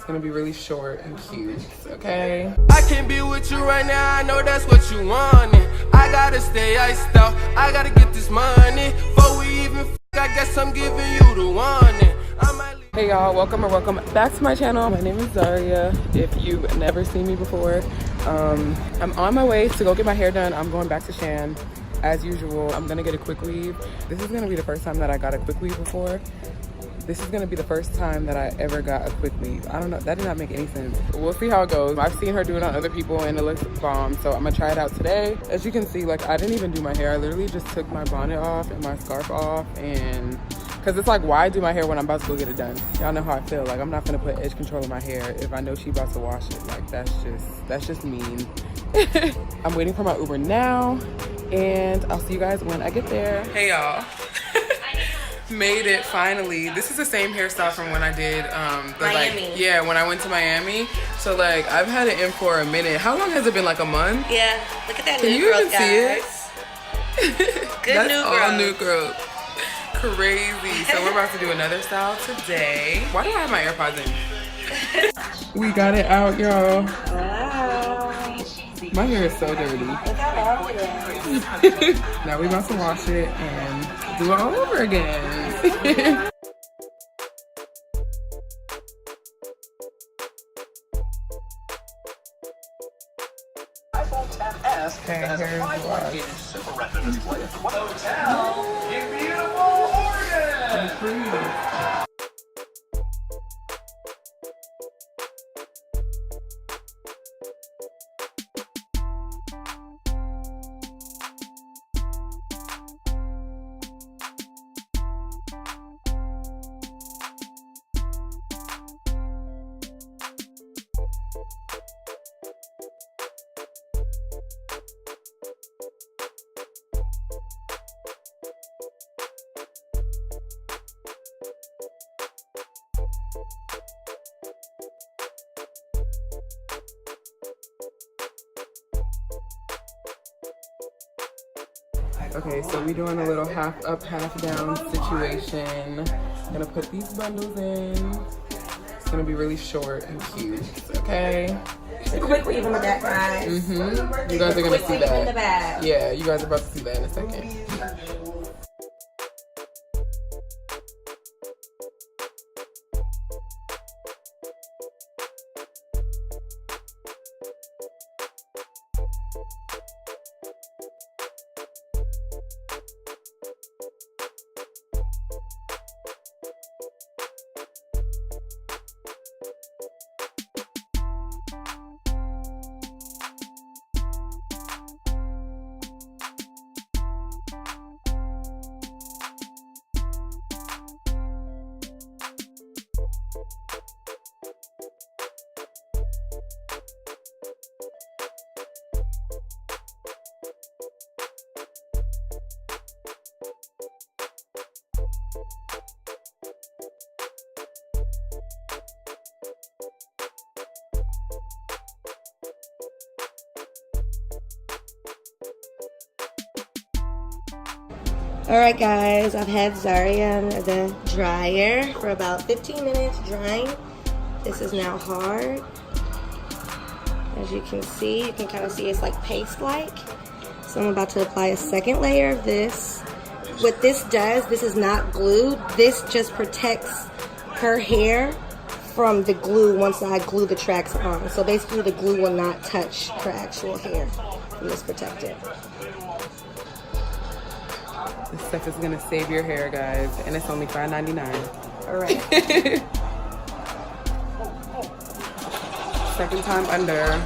It's gonna be really short and cute, okay? I can't be with you right now, I know that's what you wanted. I gotta stay iced out, I gotta get this money. Before we even I guess I'm giving you the warning. Hey y'all, welcome back to my channel. My name is Zaria, if you've never seen me before. I'm on my way to go get my hair done. I'm going back to Shan. As usual, I'm gonna get a quick weave. This is gonna be the first time that I got a quick weave before. This is gonna be the first time that I ever got a quick weave. I don't know, that did not make any sense. We'll see how it goes. I've seen her do it on other people and it looks bomb, so I'm gonna try it out today. As you can see, like, I didn't even do my hair. I literally just took my bonnet off and my scarf off, and cause it's like, why do my hair when I'm about to go get it done? Y'all know how I feel. Like, I'm not gonna put edge control in my hair if I know she about to wash it. Like, that's just mean. I'm waiting for my Uber now, and I'll see you guys when I get there. Hey y'all. Made it finally. This is the same hairstyle from when I did Miami. Like, yeah, when I went to Miami. So like, I've had it in for a minute. How long has it been? Like a month? Yeah. Look at that Can new you growth, even see it? Good That's new all growth. new growth. Crazy. So we're about to do another style today. Why do I have my AirPods in? We got it out, y'all. Wow. My hair is so dirty. Look how long it is. Now we about to wash it and do it all over again. Okay, here's Okay, so we're doing a little half up, half down situation. Gonna put these bundles in. It's gonna be really short and cute, okay? It's a quick weave in the back, guys. You guys are gonna see that. In the back. Yeah, you guys are about to see that in a second. Alright guys, I've had Zaria in the dryer for about 15 minutes drying. This is now hard. As you can see, you can kind of see it's like paste-like. So I'm about to apply a second layer of this. What this does, this is not glue. This just protects her hair from the glue once I glue the tracks on. So basically the glue will not touch her actual hair from this protected. This stuff is gonna save your hair, guys, and it's only $5.99. All right. Second time under.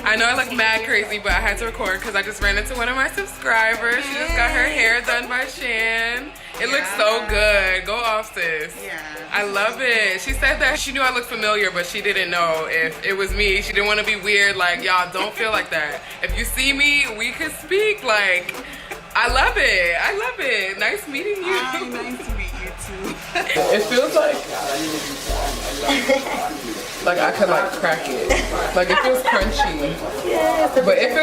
I know I look mad crazy, but I had to record because I just ran into one of my subscribers. She just got her hair done by Shan. It looks so good. Go off, sis. Yeah. I love it. She said that she knew I looked familiar, but she didn't know if it was me. She didn't want to be weird. Like, y'all, don't feel like that. If you see me, we could speak. Like, I love it. I love it. Nice meeting you. Nice to meet you too. It feels like... like I could like crack it. Like it feels crunchy. Yeah, But it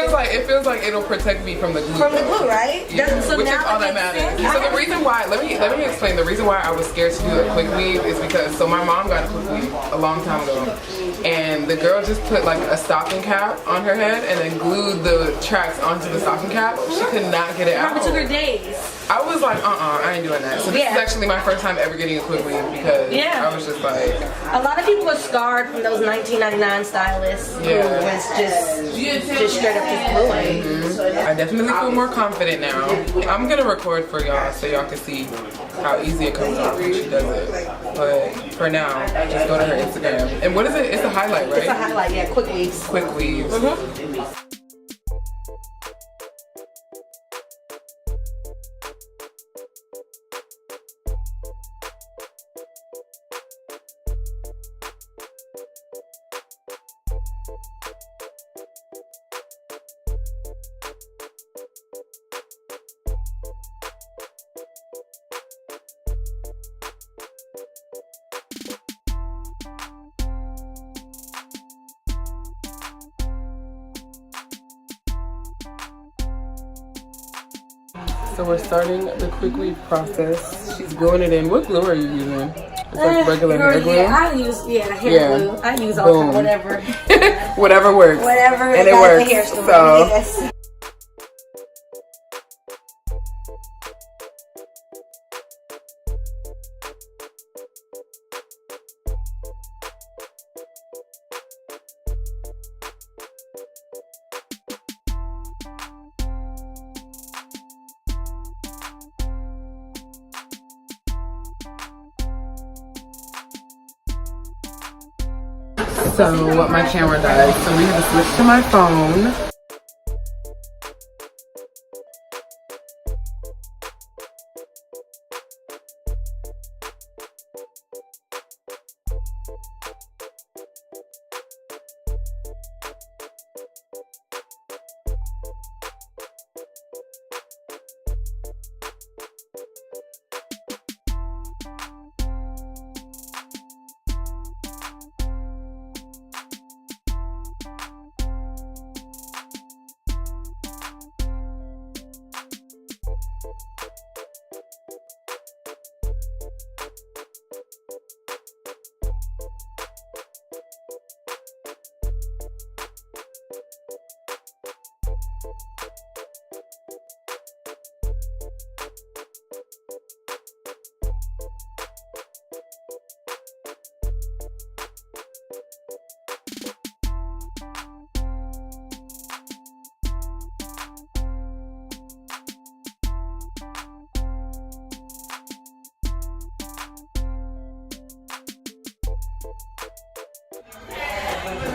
feels like it'll protect me from the glue. from the glue, right? Yeah, So which is now all that makes matters. sense. So the reason why, let me explain. The reason why I was scared to do a quick weave is because, so my mom got a quick weave a long time ago, and the girl just put like a stocking cap on her head and then glued the tracks onto the stocking cap. She could not get it out. Probably took her days. I was like, I ain't doing that. So this is actually my first time ever getting a quick weave because I was just like, a lot of people are scarred from those 1999 stylists who was just straight up just gluing. I definitely feel more confident now. I'm gonna record for y'all so y'all can see how easy it comes off when she does it. But for now, just go to her Instagram. And what is it? It's a highlight, right? It's a highlight, yeah, quick weaves. Quick weaves. So we're starting the quick weave process. She's gluing it in. What glue are you using? It's like regular hair glue? Yeah, I use hair glue. I use all kind of whatever. Whatever works. Whatever. And it works. Hair store. So. Yes. So what my camera does, so we have to switch to my phone.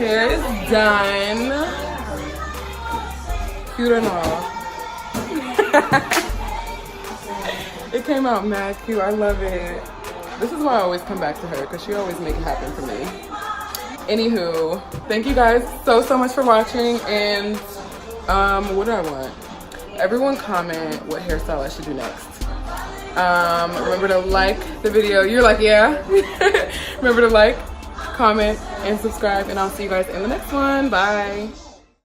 Hair is done. Cute or not? It came out mad cute. I love it. This is why I always come back to her, because she always make it happen for me. Anywho, thank you guys so much for watching. And what do I want? Everyone comment what hairstyle I should do next. Remember to like the video. You're like, yeah. Remember to like, comment, and subscribe, and I'll see you guys in the next one. Bye.